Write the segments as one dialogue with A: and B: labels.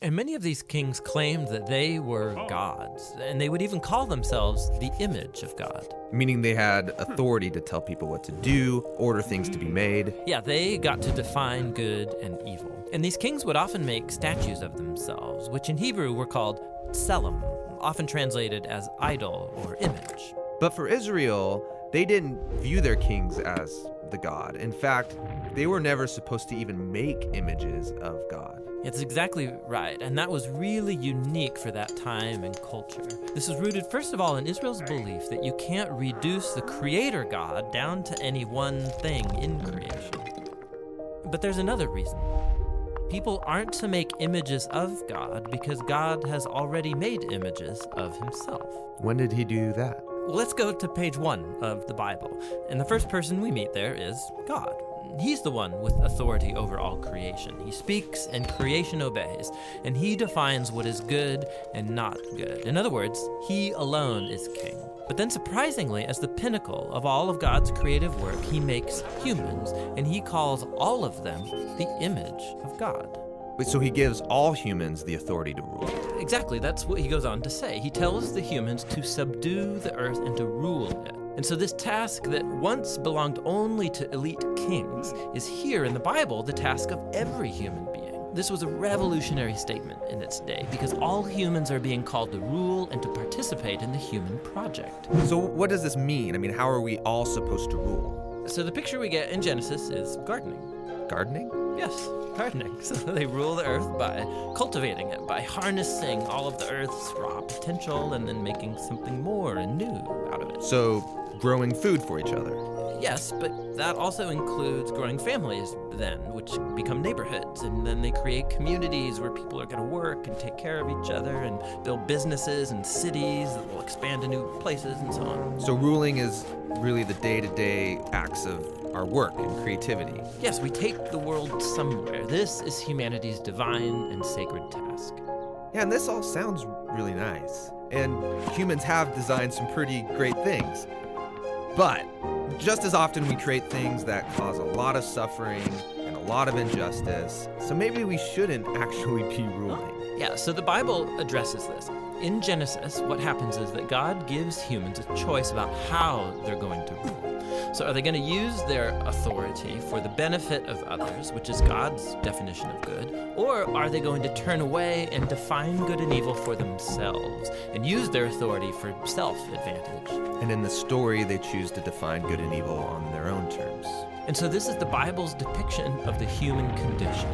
A: And many of these kings claimed that they were gods, and they would even call themselves the image of God.
B: Meaning they had authority to tell people what to do, order things to be made.
A: Yeah, they got to define good and evil. And these kings would often make statues of themselves, which in Hebrew were called tselem, often translated as idol or image.
B: But for Israel, they didn't view their kings as the god. In fact, they were never supposed to even make images of God.
A: It's exactly right, and that was really unique for that time and culture. This is rooted, first of all, in Israel's belief that you can't reduce the creator God down to any one thing in creation. But there's another reason. People aren't to make images of God because God has already made images of himself.
B: When did he do that?
A: Let's go to page 1 of the Bible, and the first person we meet there is God. He's the one with authority over all creation. He speaks and creation obeys, and he defines what is good and not good. In other words, he alone is king. But then surprisingly, as the pinnacle of all of God's creative work, he makes humans, and he calls all of them the image of God.
B: So he gives all humans the authority to rule.
A: Exactly, that's what he goes on to say. He tells the humans to subdue the earth and to rule it. And so this task that once belonged only to elite kings is here in the Bible the task of every human being. This was a revolutionary statement in its day because all humans are being called to rule and to participate in the human project.
B: So what does this mean? I mean, how are we all supposed to rule?
A: So the picture we get in Genesis is gardening.
B: Gardening?
A: Yes, gardening. So they rule the earth by cultivating it, by harnessing all of the earth's raw potential and then making something more and new out of it.
B: So growing food for each other.
A: Yes, but that also includes growing families then, which become neighborhoods, and then they create communities where people are going to work and take care of each other and build businesses and cities that will expand to new places and so on.
B: So ruling is really the day-to-day acts of our work and creativity.
A: Yes, we take the world somewhere. This is humanity's divine and sacred task.
B: Yeah, and this all sounds really nice. And humans have designed some pretty great things. But just as often we create things that cause a lot of suffering and a lot of injustice, so maybe we shouldn't actually be ruling.
A: Yeah, so the Bible addresses this. In Genesis, what happens is that God gives humans a choice about how they're going to rule. So are they going to use their authority for the benefit of others, which is God's definition of good, or are they going to turn away and define good and evil for themselves and use their authority for self-advantage?
B: And in the story, they choose to define good and evil on their own terms.
A: And so this is the Bible's depiction of the human condition.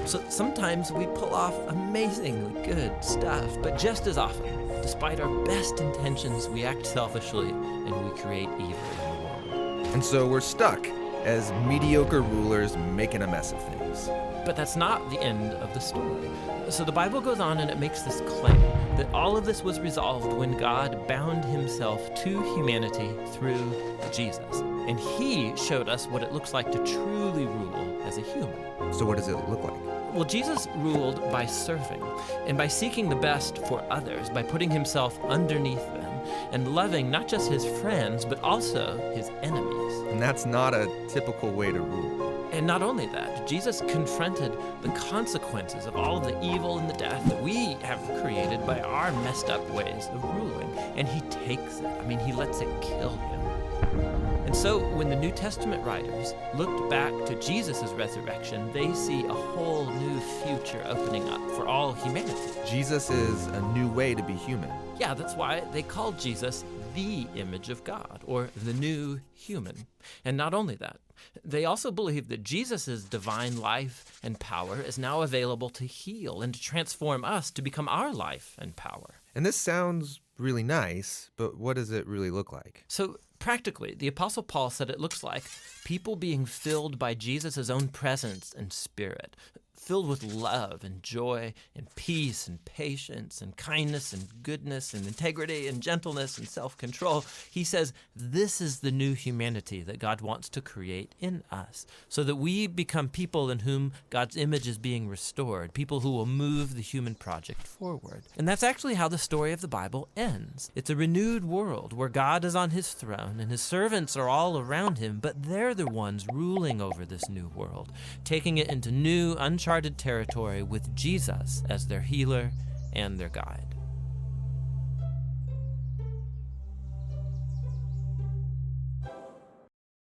A: So sometimes we pull off amazingly good stuff, but just as often, despite our best intentions, we act selfishly and we create evil in the world.
B: And so we're stuck as mediocre rulers making a mess of things.
A: But that's not the end of the story. So the Bible goes on and it makes this claim that all of this was resolved when God bound himself to humanity through Jesus. And he showed us what it looks like to truly rule as a human.
B: So what does it look like?
A: Well, Jesus ruled by serving and by seeking the best for others, by putting himself underneath them and loving not just his friends, but also his enemies.
B: And that's not a typical way to rule.
A: And not only that, Jesus confronted the consequences of all of the evil and the death that we have created by our messed up ways of ruling. And he takes it. I mean, he lets it kill him. And so when the New Testament writers looked back to Jesus' resurrection, they see a whole new future opening up for all humanity.
B: Jesus is a new way to be human.
A: Yeah, that's why they called Jesus the image of God, or the new human. And not only that, they also believe that Jesus' divine life and power is now available to heal and to transform us to become our life and power.
B: And this sounds really nice, but what does it really look like?
A: So practically, the Apostle Paul said it looks like people being filled by Jesus' own presence and spirit, filled with love and joy and peace and patience and kindness and goodness and integrity and gentleness and self-control. He says this is the new humanity that God wants to create in us so that we become people in whom God's image is being restored, people who will move the human project forward. And that's actually how the story of the Bible ends. It's a renewed world where God is on his throne and his servants are all around him, but they're the ones ruling over this new world, taking it into new, uncharted uncharted territory with Jesus as their healer and their guide.